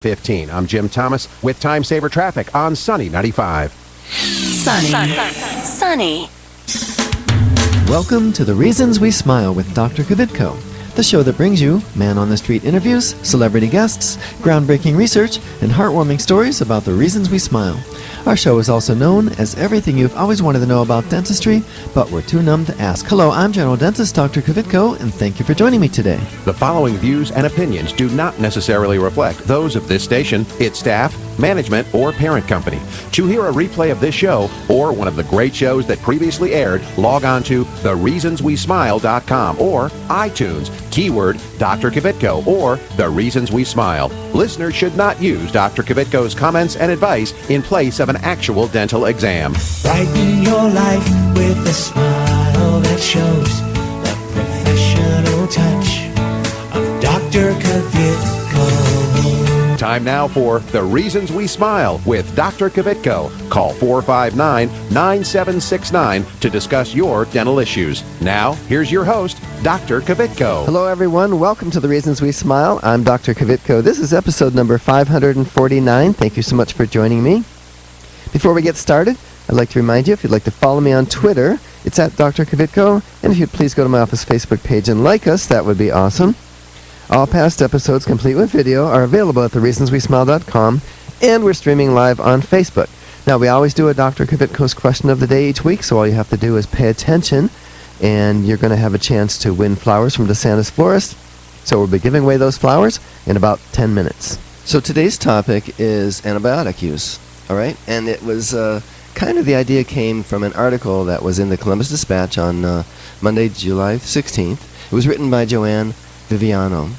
15. I'm Jim Thomas with Time Saver Traffic on Sunny 95. Sunny. Welcome to The Reasons We Smile with Dr. Kvitko, the show that brings you man-on-the-street interviews, celebrity guests, groundbreaking research, and heartwarming stories about the reasons we smile. Our show is also known as everything you've always wanted to know about dentistry, but we're too numb to ask. Hello, I'm General Dentist Dr. Kvitko, and thank you for joining me today. The following views and opinions do not necessarily reflect those of this station, its staff, management, or parent company. To hear a replay of this show or one of the great shows that previously aired, log on to thereasonswesmile.com or iTunes, keyword Dr. Kvitko or The Reasons We Smile. Listeners should not use Dr. Kvitko's comments and advice in place of an actual dental exam. Brighten your life with a smile that shows the professional touch of Dr. Kvitko. Time now for The Reasons We Smile with Dr. Kvitko. Call 459-9769 to discuss your dental issues. Now, here's your host, Dr. Kvitko. Hello, everyone. Welcome to The Reasons We Smile. I'm Dr. Kvitko. This is episode number 549. Thank you so much for joining me. Before we get started, I'd like to remind you, if you'd like to follow me on Twitter, it's at Dr. Kvitko. And if you'd please go to my office Facebook page and like us, that would be awesome. All past episodes, complete with video, are available at thereasonswesmile.com, and we're streaming live on Facebook. Now, we always do a Dr. Kvitko's question of the day each week, so all you have to do is pay attention, and you're going to have a chance to win flowers from DeSantis Florist. So we'll be giving away those flowers in about 10 minutes. So today's topic is antibiotic use, all right? And it was kind of the idea came from an article that was in the Columbus Dispatch on Monday, July 16th. It was written by Joanne Viviano,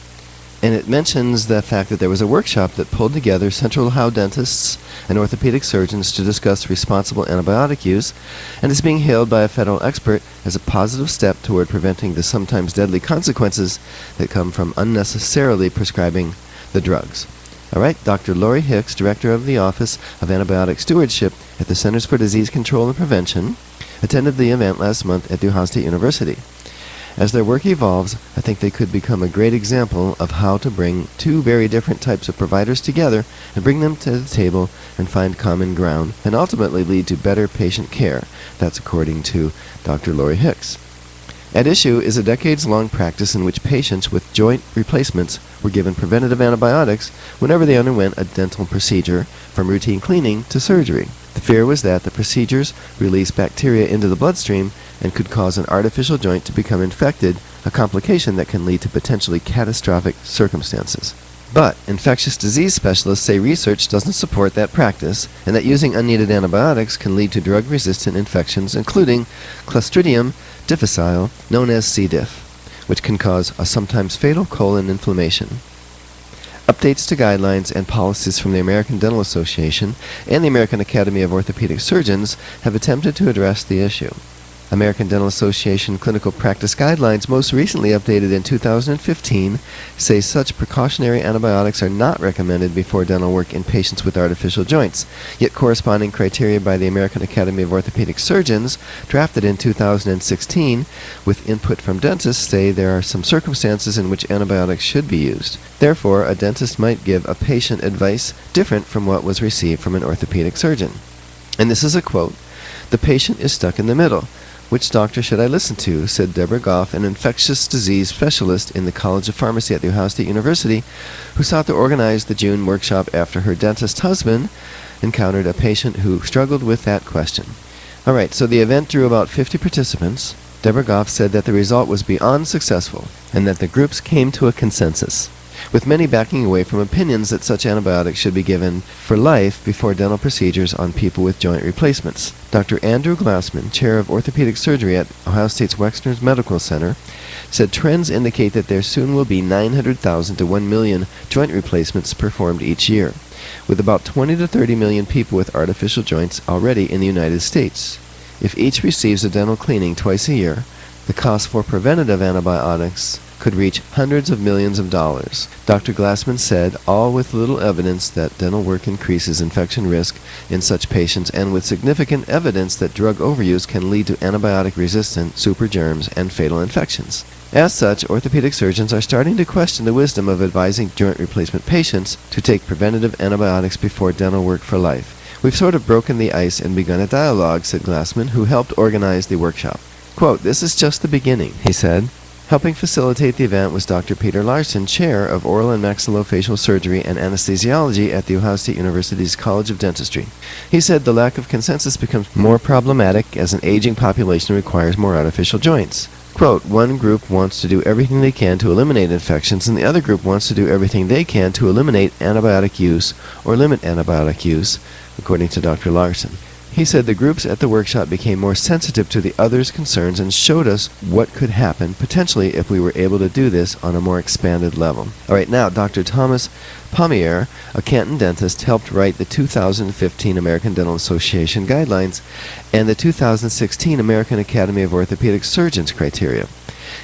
and it mentions the fact that there was a workshop that pulled together Central Ohio dentists and orthopedic surgeons to discuss responsible antibiotic use, and is being hailed by a federal expert as a positive step toward preventing the sometimes deadly consequences that come from unnecessarily prescribing the drugs. All right, Dr. Lori Hicks, Director of the Office of Antibiotic Stewardship at the Centers for Disease Control and Prevention, attended the event last month at Ohio State University. As their work evolves, I think they could become a great example of how to bring two very different types of providers together and bring them to the table and find common ground and ultimately lead to better patient care. That's according to Dr. Lori Hicks. At issue is a decades-long practice in which patients with joint replacements were given preventative antibiotics whenever they underwent a dental procedure, from routine cleaning to surgery. The fear was that the procedures released bacteria into the bloodstream and could cause an artificial joint to become infected, a complication that can lead to potentially catastrophic circumstances. But infectious disease specialists say research doesn't support that practice, and that using unneeded antibiotics can lead to drug-resistant infections, including Clostridium difficile, known as C. diff, which can cause a sometimes fatal colon inflammation. Updates to guidelines and policies from the American Dental Association and the American Academy of Orthopedic Surgeons have attempted to address the issue. American Dental Association Clinical Practice Guidelines, most recently updated in 2015, say such precautionary antibiotics are not recommended before dental work in patients with artificial joints. Yet corresponding criteria by the American Academy of Orthopedic Surgeons, drafted in 2016, with input from dentists, say there are some circumstances in which antibiotics should be used. Therefore, a dentist might give a patient advice different from what was received from an orthopedic surgeon. And this is a quote: "The patient is stuck in the middle. Which doctor should I listen to?" said Deborah Goff, an infectious disease specialist in the College of Pharmacy at the Ohio State University, who sought to organize the June workshop after her dentist husband encountered a patient who struggled with that question. All right, so the event drew about 50 participants. Deborah Goff said that the result was beyond successful and that the groups came to a consensus, with many backing away from opinions that such antibiotics should be given for life before dental procedures on people with joint replacements. Dr. Andrew Glassman, chair of orthopedic surgery at Ohio State's Wexner's Medical Center, said trends indicate that there soon will be 900,000 to 1 million joint replacements performed each year, with about 20 to 30 million people with artificial joints already in the United States. If each receives a dental cleaning twice a year, the cost for preventative antibiotics could reach hundreds of millions of dollars. Dr. Glassman said, all with little evidence that dental work increases infection risk in such patients and with significant evidence that drug overuse can lead to antibiotic-resistant supergerms and fatal infections. As such, orthopedic surgeons are starting to question the wisdom of advising joint replacement patients to take preventative antibiotics before dental work for life. We've sort of broken the ice and begun a dialogue, said Glassman, who helped organize the workshop. Quote, this is just the beginning, he said. Helping facilitate the event was Dr. Peter Larson, chair of oral and maxillofacial surgery and anesthesiology at The Ohio State University's College of Dentistry. He said the lack of consensus becomes more problematic as an aging population requires more artificial joints. Quote, one group wants to do everything they can to eliminate infections, and the other group wants to do everything they can to eliminate antibiotic use or limit antibiotic use, according to Dr. Larson. He said the groups at the workshop became more sensitive to the others' concerns and showed us what could happen potentially if we were able to do this on a more expanded level. All right, now Dr. Thomas Pommier, a Canton dentist, helped write the 2015 American Dental Association guidelines and the 2016 American Academy of Orthopedic Surgeons criteria.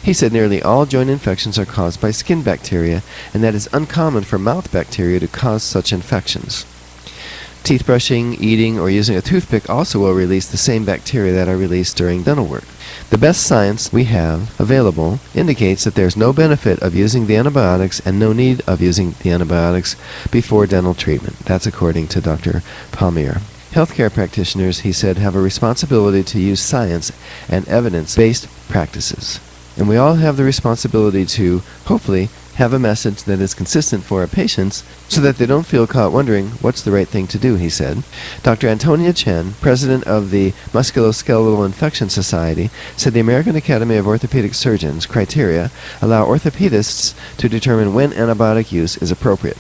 He said nearly all joint infections are caused by skin bacteria, and that it's uncommon for mouth bacteria to cause such infections. Teeth brushing, eating, or using a toothpick also will release the same bacteria that are released during dental work. The best science we have available indicates that there's no benefit of using the antibiotics and no need of using the antibiotics before dental treatment. That's according to Dr. Pommier. Healthcare practitioners, he said, have a responsibility to use science and evidence-based practices. And we all have the responsibility to, hopefully, have a message that is consistent for our patients so that they don't feel caught wondering what's the right thing to do, he said. Dr. Antonia Chen, president of the Musculoskeletal Infection Society, said the American Academy of Orthopedic Surgeons criteria allow orthopedists to determine when antibiotic use is appropriate.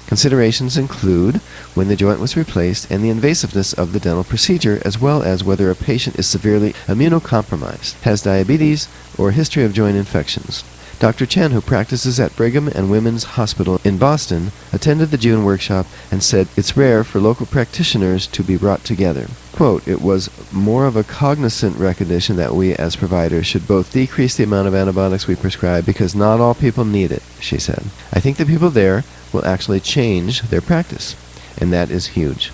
Considerations include when the joint was replaced and the invasiveness of the dental procedure, as well as whether a patient is severely immunocompromised, has diabetes, or a history of joint infections. Dr. Chen, who practices at Brigham and Women's Hospital in Boston, attended the June workshop and said it's rare for local practitioners to be brought together. Quote, it was more of a cognizant recognition that we as providers should both decrease the amount of antibiotics we prescribe because not all people need it, she said. I think the people there will actually change their practice, and that is huge.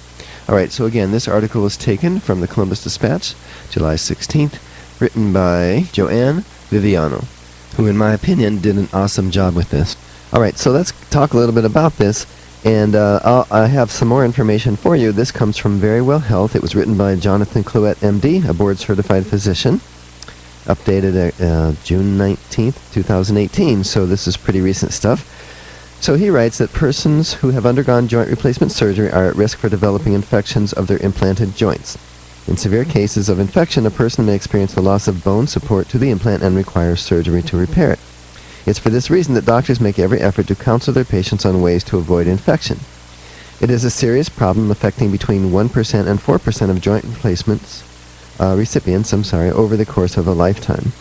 All right, so again, this article was taken from the Columbus Dispatch, July 16th, written by Joanne Viviano, who, in my opinion, did an awesome job with this. All right, so let's talk a little bit about this, and I have some more information for you. This comes from Very Well Health. It was written by Jonathan Clouet, MD, a board-certified physician, updated June 19th, 2018, so this is pretty recent stuff. So he writes that persons who have undergone joint replacement surgery are at risk for developing infections of their implanted joints. In severe cases of infection, a person may experience the loss of bone support to the implant and require surgery to repair it. It's for this reason that doctors make every effort to counsel their patients on ways to avoid infection. It is a serious problem affecting between 1% and 4% of joint replacements recipients over the course of a lifetime.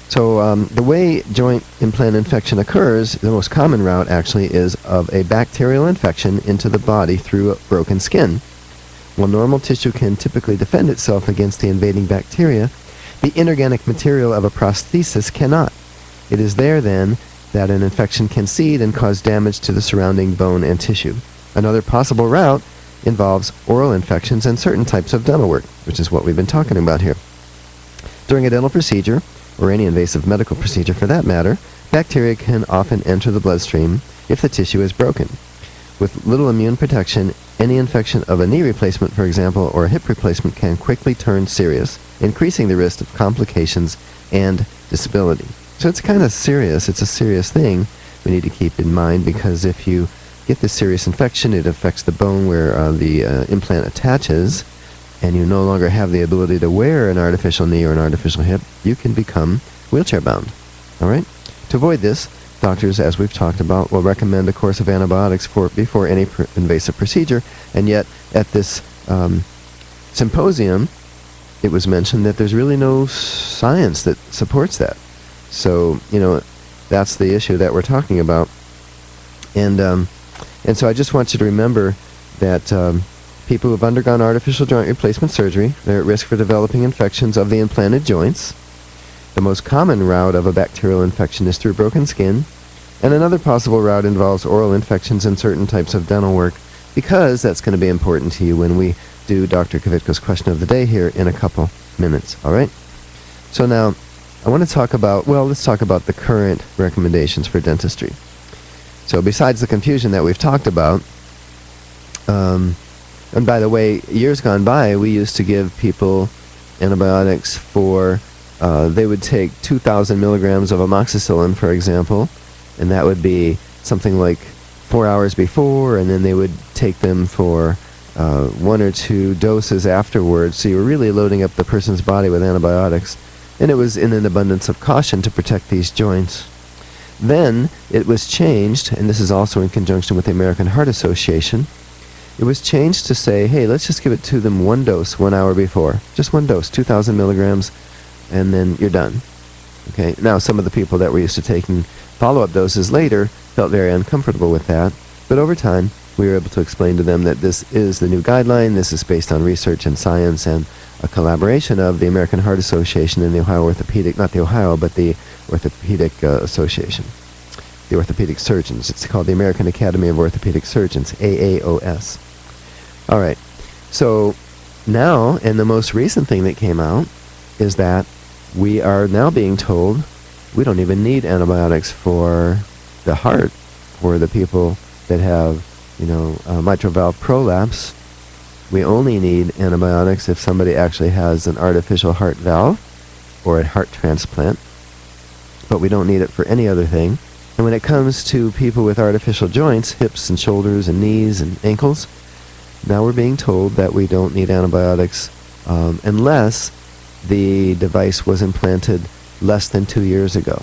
So the way joint implant infection occurs, the most common route actually is of a bacterial infection into the body through broken skin. While normal tissue can typically defend itself against the invading bacteria, the inorganic material of a prosthesis cannot. It is there, then, that an infection can seed and cause damage to the surrounding bone and tissue. Another possible route involves oral infections and certain types of dental work, which is what we've been talking about here. During a dental procedure, or any invasive medical procedure for that matter, bacteria can often enter the bloodstream if the tissue is broken. With little immune protection, any infection of a knee replacement, for example, or a hip replacement can quickly turn serious, increasing the risk of complications and disability. So it's kind of serious. It's a serious thing we need to keep in mind, because if you get this serious infection, it affects the bone where the implant attaches, and you no longer have the ability to wear an artificial knee or an artificial hip, you can become wheelchair bound. All right? To avoid this, doctors, as we've talked about, will recommend a course of antibiotics before any invasive procedure, and yet at this symposium, it was mentioned that there's really no science that supports that. So, that's the issue that we're talking about. And so I just want you to remember that people who have undergone artificial joint replacement surgery, they're at risk for developing infections of the implanted joints. The most common route of a bacterial infection is through broken skin, and another possible route involves oral infections and certain types of dental work, because that's going to be important to you when we do Dr. Kvitko's question of the day here in a couple minutes, all right? So now, I want to talk about, let's talk about the current recommendations for dentistry. So besides the confusion that we've talked about, and by the way, years gone by, we used to give people antibiotics for, they would take 2,000 milligrams of amoxicillin, for example, and that would be something like 4 hours before, and then they would take them for 1 or 2 doses afterwards. So you were really loading up the person's body with antibiotics, and it was in an abundance of caution to protect these joints. Then it was changed, and this is also in conjunction with the American Heart Association. It was changed to say, hey, let's just give it to them 1 dose 1 hour before. Just 1 dose, 2,000 milligrams, and then you're done. Okay. Now, some of the people that were used to taking follow-up doses later felt very uncomfortable with that, but over time, we were able to explain to them that this is the new guideline. This is based on research and science and a collaboration of the American Heart Association and the Ohio Orthopedic, not the Ohio, but the Orthopedic Association, the Orthopedic Surgeons. It's called the American Academy of Orthopedic Surgeons, AAOS. All right. So now, and the most recent thing that came out is that we are now being told we don't even need antibiotics for the heart, for the people that have, mitral valve prolapse. We only need antibiotics if somebody actually has an artificial heart valve or a heart transplant, but we don't need it for any other thing. And when it comes to people with artificial joints, hips and shoulders and knees and ankles, now we're being told that we don't need antibiotics unless the device was implanted less than 2 years ago.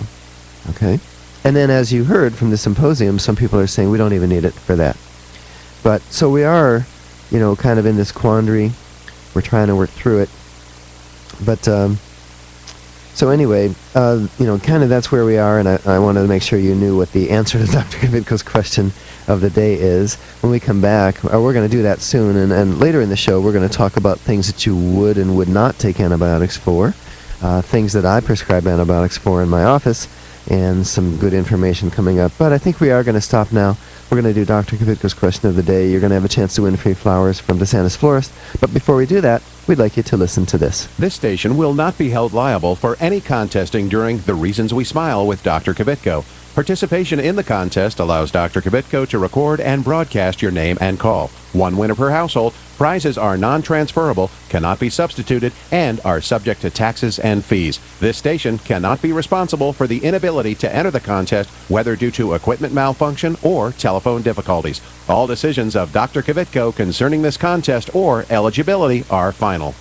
Okay? And then as you heard from the symposium, some people are saying we don't even need it for that. But so we are, kind of in this quandary. We're trying to work through it. But so anyway, kind of that's where we are, and I wanted to make sure you knew what the answer to Dr. Kvitko's question of the day is. When we come back, we're going to do that soon, and later in the show, we're going to talk about things that you would and would not take antibiotics for, things that I prescribe antibiotics for in my office, and some good information coming up. But I think we are going to stop now. We're going to do Dr. Kvitko's question of the day. You're going to have a chance to win free flowers from DeSantis Florist. But before we do that, we'd like you to listen to this. This station will not be held liable for any contesting during The Reasons We Smile with Dr. Kvitko. Participation in the contest allows Dr. Kvitko to record and broadcast your name and call. 1 winner per household. Prizes are non-transferable, cannot be substituted, and are subject to taxes and fees. This station cannot be responsible for the inability to enter the contest, whether due to equipment malfunction or telephone difficulties. All decisions of Dr. Kvitko concerning this contest or eligibility are final.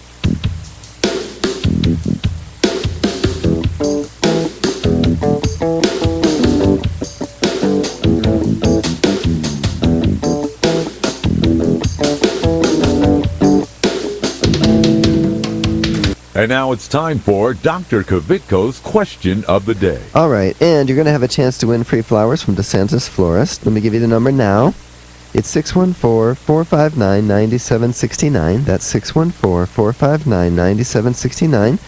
And now it's time for Dr. Kvitko's question of the day. All right, and you're going to have a chance to win free flowers from DeSantis Florist. Let me give you the number now. It's 614-459-9769. That's 614-459-9769.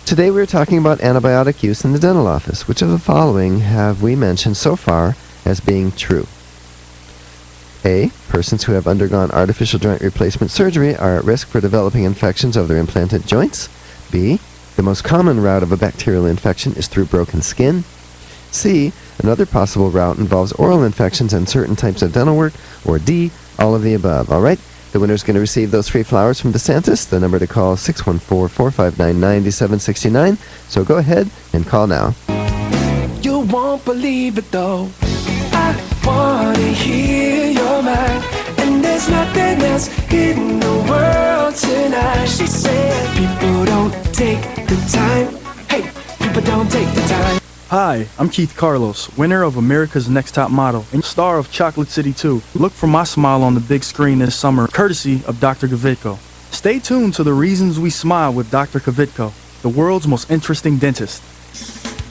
Today we're talking about antibiotic use in the dental office. Which of the following have we mentioned so far as being true? A. Persons who have undergone artificial joint replacement surgery are at risk for developing infections of their implanted joints. B. The most common route of a bacterial infection is through broken skin. C. Another possible route involves oral infections and certain types of dental work. Or D. All of the above. All right? The winner's going to receive those free flowers from DeSantis. The number to call is 614-459-9769. So go ahead and call now. You won't believe it though. I wanna hear your mind, and there's nothing else in the world tonight. She said people don't take the time. Hey, people don't take the time. Hi, I'm Keith Carlos, winner of America's Next Top Model and star of Chocolate City 2. Look for my smile on the big screen this summer, courtesy of Dr. Kvitko. Stay tuned to The Reasons We Smile with Dr. Kvitko, the world's most interesting dentist.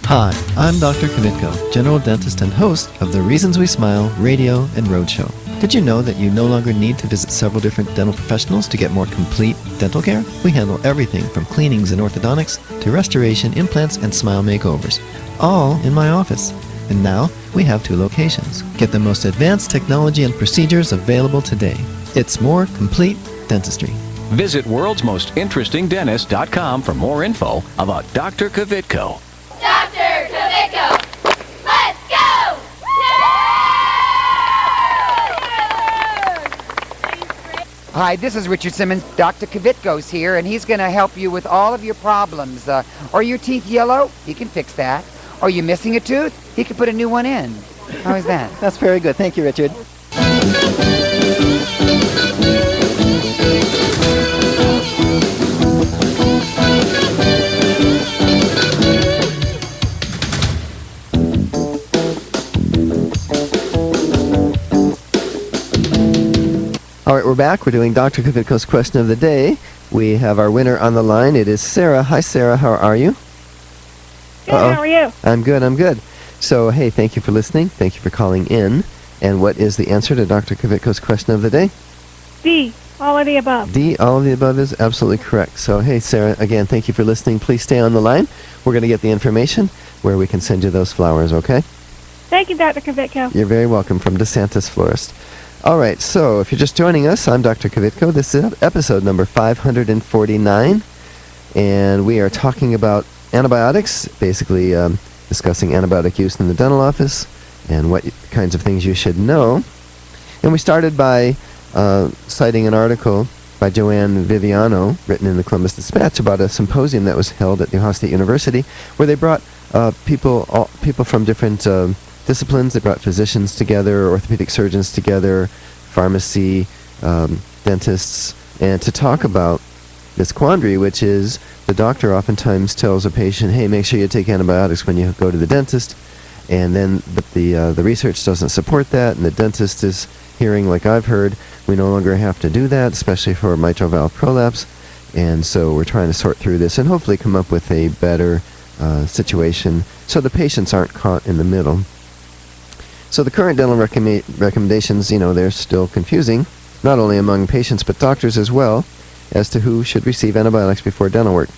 Hi, I'm Dr. Kvitko, general dentist and host of the Reasons We Smile radio and roadshow. Did you know that you no longer need to visit several different dental professionals to get more complete dental care? We handle everything from cleanings and orthodontics to restoration, implants, and smile makeovers, all in my office. And now we have 2 locations. Get the most advanced technology and procedures available today. It's more complete dentistry. Visit worldsmostinterestingdentist.com for more info about Dr. Kvitko. Dr. Kvitko, let's go! Hi, this is Richard Simmons. Dr. Kvitko's here, and he's going to help you with all of your problems. Are your teeth yellow? He can fix that. Are you missing a tooth? He can put a new one in. How is that? That's very good. Thank you, Richard. All right, we're back. We're doing Dr. Kvitko's question of the day. We have our winner on the line. It is Sarah. Hi, Sarah. How are you? Good. How are you? I'm good. So, hey, thank you for listening. Thank you for calling in. And what is the answer to Dr. Kvitko's question of the day? D, all of the above. D, all of the above is absolutely correct. So, hey, Sarah, again, thank you for listening. Please stay on the line. We're going to get the information where we can send you those flowers, okay? Thank you, Dr. Kvitko. You're very welcome from DeSantis Florist. All right, so if you're just joining us, I'm Dr. Kvitko. This is episode number 549, and we are talking about antibiotics, basically discussing antibiotic use in the dental office and what kinds of things you should know. And we started by citing an article by Joanne Viviano, written in the Columbus Dispatch, about a symposium that was held at the Ohio State University, where they brought people from different disciplines. They brought physicians together, orthopedic surgeons together, pharmacy, dentists, and to talk about this quandary, which is the doctor oftentimes tells a patient, hey, make sure you take antibiotics when you go to the dentist, and then the research doesn't support that, and the dentist is hearing, like I've heard, we no longer have to do that, especially for mitral valve prolapse, and so we're trying to sort through this and hopefully come up with a better situation so the patients aren't caught in the middle. So the current dental recommendations, they're still confusing, not only among patients but doctors as well, as to who should receive antibiotics before dental work.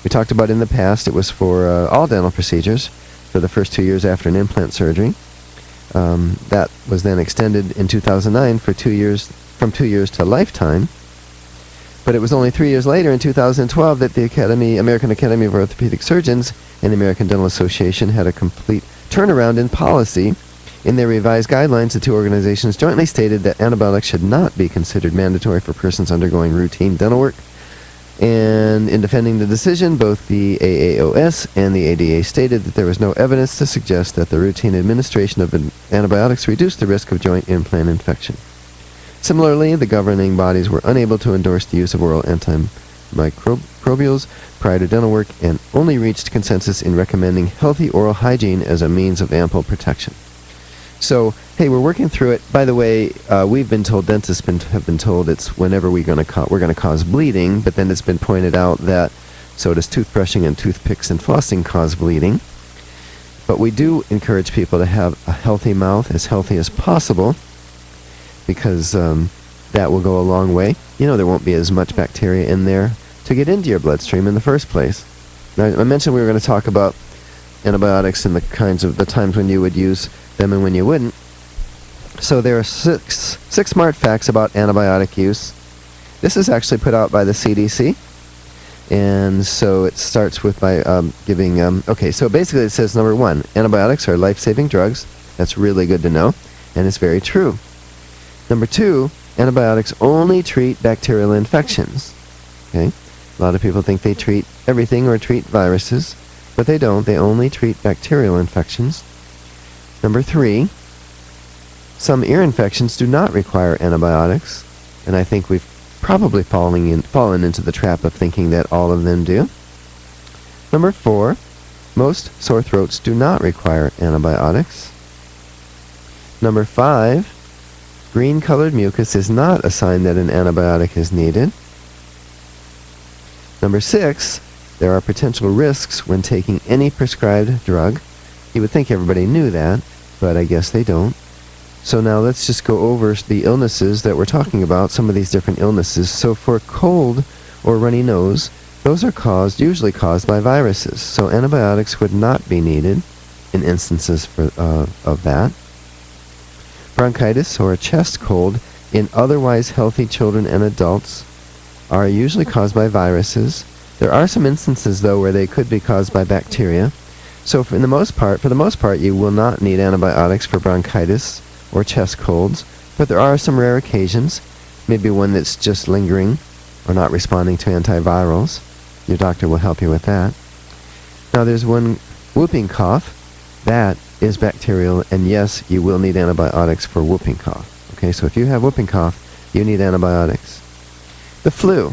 We talked about in the past it was for all dental procedures for the first 2 years after an implant surgery. That was then extended in 2009 for 2 years, from 2 years to lifetime. But it was only 3 years later, in 2012, that the American Academy of Orthopedic Surgeons and the American Dental Association had a complete turnaround in policy. In their revised guidelines, the 2 organizations jointly stated that antibiotics should not be considered mandatory for persons undergoing routine dental work. And in defending the decision, both the AAOS and the ADA stated that there was no evidence to suggest that the routine administration of antibiotics reduced the risk of joint implant infection. Similarly, the governing bodies were unable to endorse the use of oral antimicrobials prior to dental work and only reached consensus in recommending healthy oral hygiene as a means of ample protection. So, hey, we're working through it. By the way, we've been told, dentists have been told, it's whenever we're going to cause bleeding, but then it's been pointed out that so does toothbrushing and toothpicks and flossing cause bleeding. But we do encourage people to have a healthy mouth, as healthy as possible, because that will go a long way. There won't be as much bacteria in there to get into your bloodstream in the first place. Now, I mentioned we were going to talk about antibiotics and the times when you would use them and when you wouldn't. So there are six smart facts about antibiotic use. This is actually put out by the CDC, and so it starts with by giving so basically it says, number 1, antibiotics are life-saving drugs. That's really good to know, and it's very true. Number 2, antibiotics only treat bacterial infections. Okay, a lot of people think they treat everything or treat viruses, but they don't. They only treat bacterial infections. Number 3, some ear infections do not require antibiotics, and I think we've probably fallen into the trap of thinking that all of them do. Number 4, most sore throats do not require antibiotics. Number 5, green-colored mucus is not a sign that an antibiotic is needed. Number 6, there are potential risks when taking any prescribed drug. You would think everybody knew that, but I guess they don't. So now let's just go over the illnesses that we're talking about, some of these different illnesses. So for cold or runny nose, those are usually caused by viruses. So antibiotics would not be needed in instances of that. Bronchitis or a chest cold in otherwise healthy children and adults are usually caused by viruses. There are some instances, though, where they could be caused by bacteria. So for the most part, you will not need antibiotics for bronchitis or chest colds, but there are some rare occasions, maybe one that's just lingering or not responding to antivirals. Your doctor will help you with that. Now there's one whooping cough. That is bacterial, and yes, you will need antibiotics for whooping cough. Okay, so if you have whooping cough, you need antibiotics. The flu,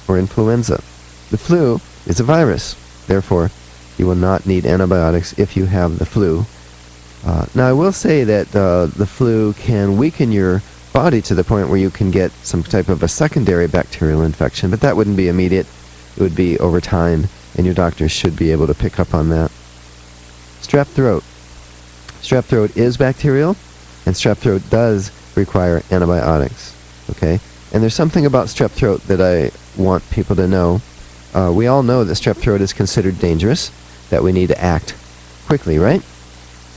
or influenza. The flu is a virus. Therefore, you will not need antibiotics if you have the flu. Now, I will say that the flu can weaken your body to the point where you can get some type of a secondary bacterial infection, but that wouldn't be immediate. It would be over time, and your doctor should be able to pick up on that. Strep throat. Strep throat is bacterial, and strep throat does require antibiotics. Okay? And there's something about strep throat that I want people to know. We all know that strep throat is considered dangerous, that we need to act quickly, right?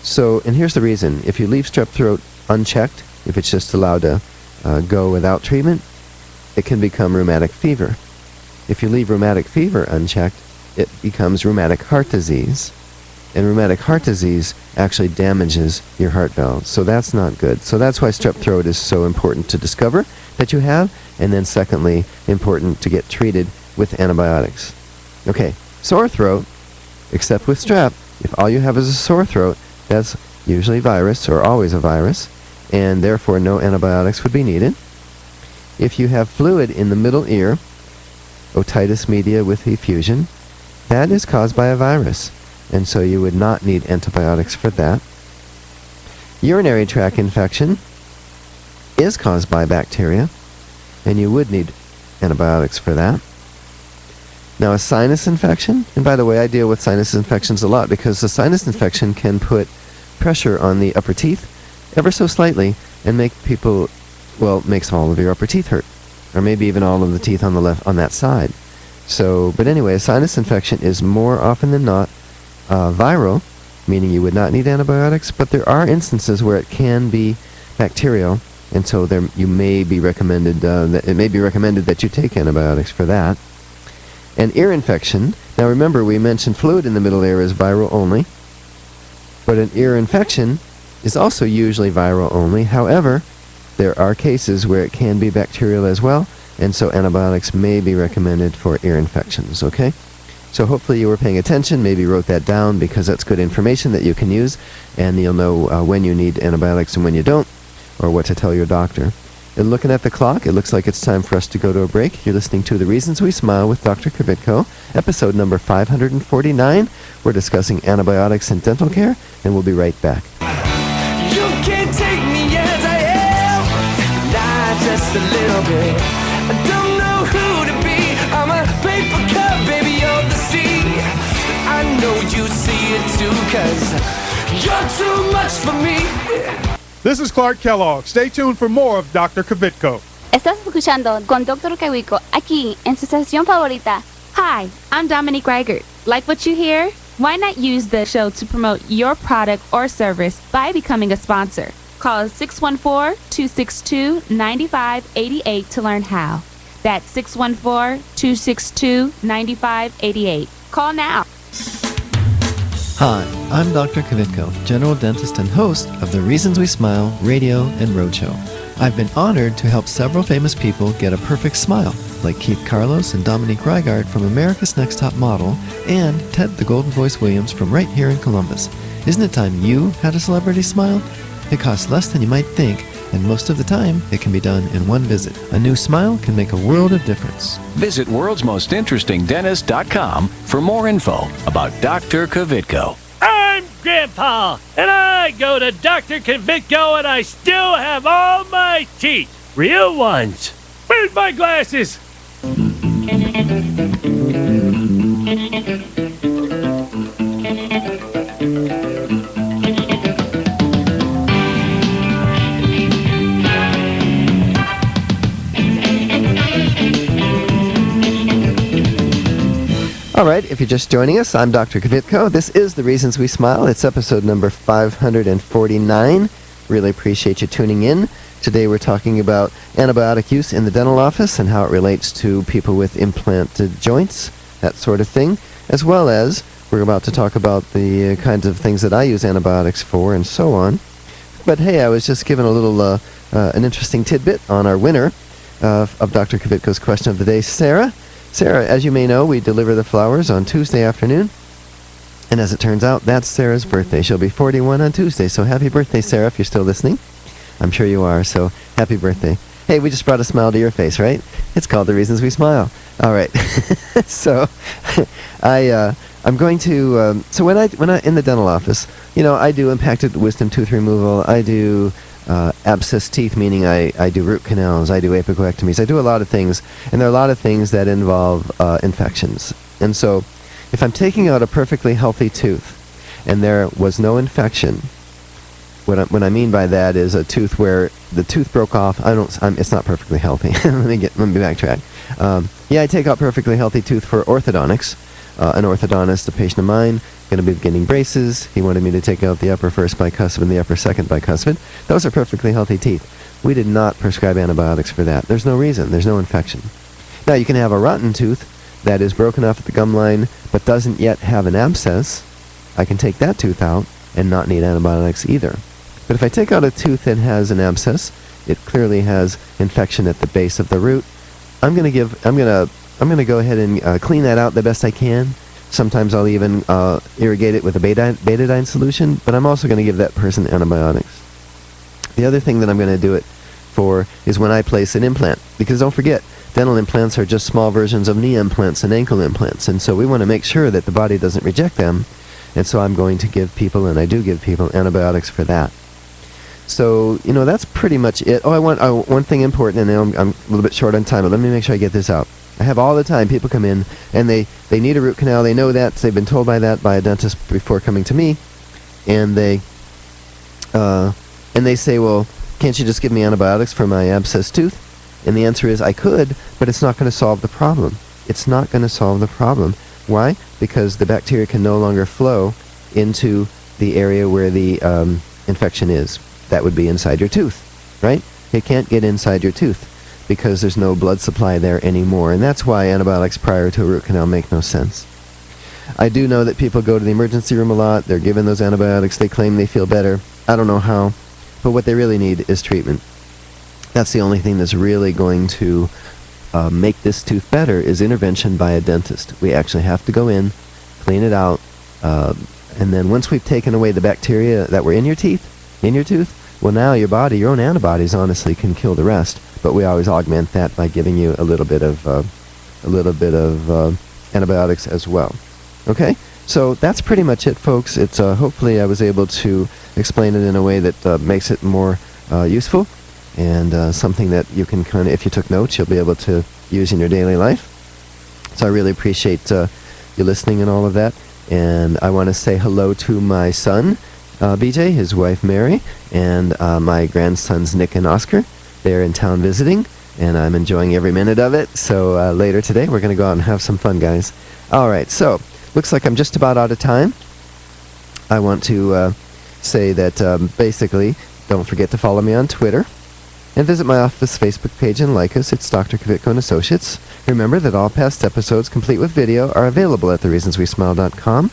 So, and here's the reason. If you leave strep throat unchecked, if it's just allowed to go without treatment, it can become rheumatic fever. If you leave rheumatic fever unchecked, it becomes rheumatic heart disease. And rheumatic heart disease actually damages your heart valves. So that's not good. So that's why strep throat is so important to discover that you have, and then secondly, important to get treated with antibiotics. Okay, sore throat, except with strep, if all you have is a sore throat, that's usually virus, or always a virus, and therefore no antibiotics would be needed. If you have fluid in the middle ear, otitis media with effusion, that is caused by a virus, and so you would not need antibiotics for that. Urinary tract infection is caused by bacteria, and you would need antibiotics for that. Now a sinus infection, and by the way, I deal with sinus infections a lot because the sinus infection can put pressure on the upper teeth ever so slightly and makes all of your upper teeth hurt, or maybe even all of the teeth on that side. So, but anyway, a sinus infection is more often than not viral, meaning you would not need antibiotics, but there are instances where it can be bacterial, and so it may be recommended that you take antibiotics for that. An ear infection. Now remember, we mentioned fluid in the middle ear is viral only, but an ear infection is also usually viral only. However, there are cases where it can be bacterial as well, and so antibiotics may be recommended for ear infections, okay? So hopefully you were paying attention, maybe wrote that down because that's good information that you can use, and you'll know when you need antibiotics and when you don't, or what to tell your doctor. And looking at the clock, it looks like it's time for us to go to a break. You're listening to The Reasons We Smile with Dr. Kvitko, episode number 549. We're discussing antibiotics and dental care, and we'll be right back. You can't take me as I am, not just a little bit. I don't know who to be. I'm a paper cup, baby, of the sea. I know you see it too, 'cause you're too much for me. This is Clark Kellogg. Stay tuned for more of Dr. Kvitko. Estás escuchando con Dr. Kvitko aquí en su estación favorita. Hi, I'm Dominique Reichert. Like what you hear? Why not use the show to promote your product or service by becoming a sponsor? Call 614-262-9588 to learn how. That's 614-262-9588. Call now. Hi, I'm Dr. Kvitko, general dentist and host of The Reasons We Smile radio and roadshow. I've been honored to help several famous people get a perfect smile, like Keith Carlos and Dominique Reigard from America's Next Top Model, and Ted the Golden Voice Williams from right here in Columbus. Isn't it time you had a celebrity smile? It costs less than you might think, and most of the time, it can be done in one visit. A new smile can make a world of difference. Visit worldsmostinterestingdentist.com for more info about Dr. Kvitko. I'm Grandpa, and I go to Dr. Kvitko, and I still have all my teeth. Real ones. Where's my glasses? All right, if you're just joining us, I'm Dr. Kvitko. This is The Reasons We Smile. It's episode number 549. Really appreciate you tuning in. Today we're talking about antibiotic use in the dental office and how it relates to people with implanted joints, that sort of thing, as well as we're about to talk about the kinds of things that I use antibiotics for and so on. But hey, I was just given a little an interesting tidbit on our winner of Dr. Kvitko's question of the day, Sarah. Sarah, as you may know, we deliver the flowers on Tuesday afternoon. And as it turns out, that's Sarah's birthday. She'll be 41 on Tuesday. So happy birthday, Sarah, if you're still listening. I'm sure you are, so happy birthday. Hey, we just brought a smile to your face, right? It's called The Reasons We Smile. All right. So I'm going to, so when I in the dental office, you know, I do impacted wisdom tooth removal. I do abscess teeth, meaning I do root canals. I do apicoectomies. I do a lot of things, and there are a lot of things that involve infections. And so if I'm taking out a perfectly healthy tooth and there was no infection, what I mean by that is a tooth where the tooth broke off. It's not perfectly healthy. let me backtrack. Yeah, I take out perfectly healthy tooth for orthodontics. An orthodontist, a patient of mine, going to be getting braces. He wanted me to take out the upper first bicuspid and the upper second bicuspid. Those are perfectly healthy teeth. We did not prescribe antibiotics for that. There's no reason. There's no infection. Now, you can have a rotten tooth that is broken off at the gum line but doesn't yet have an abscess. I can take that tooth out and not need antibiotics either. But if I take out a tooth that has an abscess, it clearly has infection at the base of the root. I'm going to go ahead and clean that out the best I can. Sometimes I'll even irrigate it with a betadine solution, but I'm also going to give that person antibiotics. The other thing that I'm going to do it for is when I place an implant, because don't forget, dental implants are just small versions of knee implants and ankle implants, and so we want to make sure that the body doesn't reject them, and so I'm going to give people, and I do give people, antibiotics for that. So, you know, that's pretty much it. Oh, I want one thing important, and I'm a little bit short on time, but let me make sure I get this out. I have all the time people come in, and they need a root canal. They know that. They've been told by a dentist before coming to me, and they say, well, can't you just give me antibiotics for my abscessed tooth? And the answer is, I could, but it's not going to solve the problem. It's not going to solve the problem. Why? Because the bacteria can no longer flow into the area where the infection is. That would be inside your tooth, right? It can't get inside your tooth because there's no blood supply there anymore. And that's why antibiotics prior to a root canal make no sense. I do know that people go to the emergency room a lot. They're given those antibiotics. They claim they feel better. I don't know how. But what they really need is treatment. That's the only thing that's really going to make this tooth better is intervention by a dentist. We actually have to go in, clean it out, and then once we've taken away the bacteria that were in your tooth, well, now your own antibodies honestly can kill the rest. But we always augment that by giving you a little bit of antibiotics as well. Okay, so that's pretty much it, folks. It's hopefully I was able to explain it in a way that makes it more useful and something that you can kind of, if you took notes, you'll be able to use in your daily life. So I really appreciate you listening and all of that. And I want to say hello to my son, BJ, his wife Mary, and my grandsons Nick and Oscar. They're in town visiting, and I'm enjoying every minute of it. So later today, we're going to go out and have some fun, guys. All right, so looks like I'm just about out of time. I want to say that basically, don't forget to follow me on Twitter and visit my office Facebook page and like us. It's Dr. Kvitko and Associates. Remember that all past episodes, complete with video, are available at thereasonswesmile.com.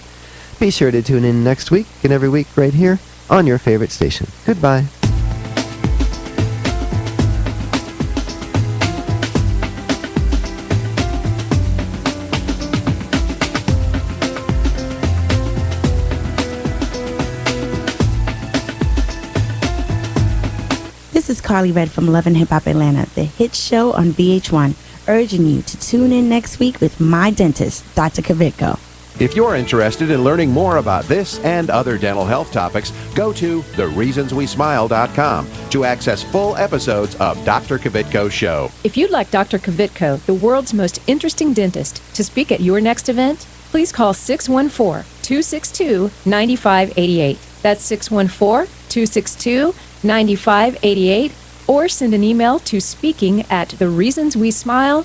Be sure to tune in next week and every week right here on your favorite station. Goodbye. This is Carly Red from Love and Hip Hop Atlanta, the hit show on VH1, urging you to tune in next week with my dentist, Dr. Kvitko. If you're interested in learning more about this and other dental health topics, go to thereasonswesmile.com to access full episodes of Dr. Kvitko's show. If you'd like Dr. Kvitko, the world's most interesting dentist, to speak at your next event, please call 614-262-9588. That's 614-262-9588, or send an email to speaking@thereasonswesmile.com.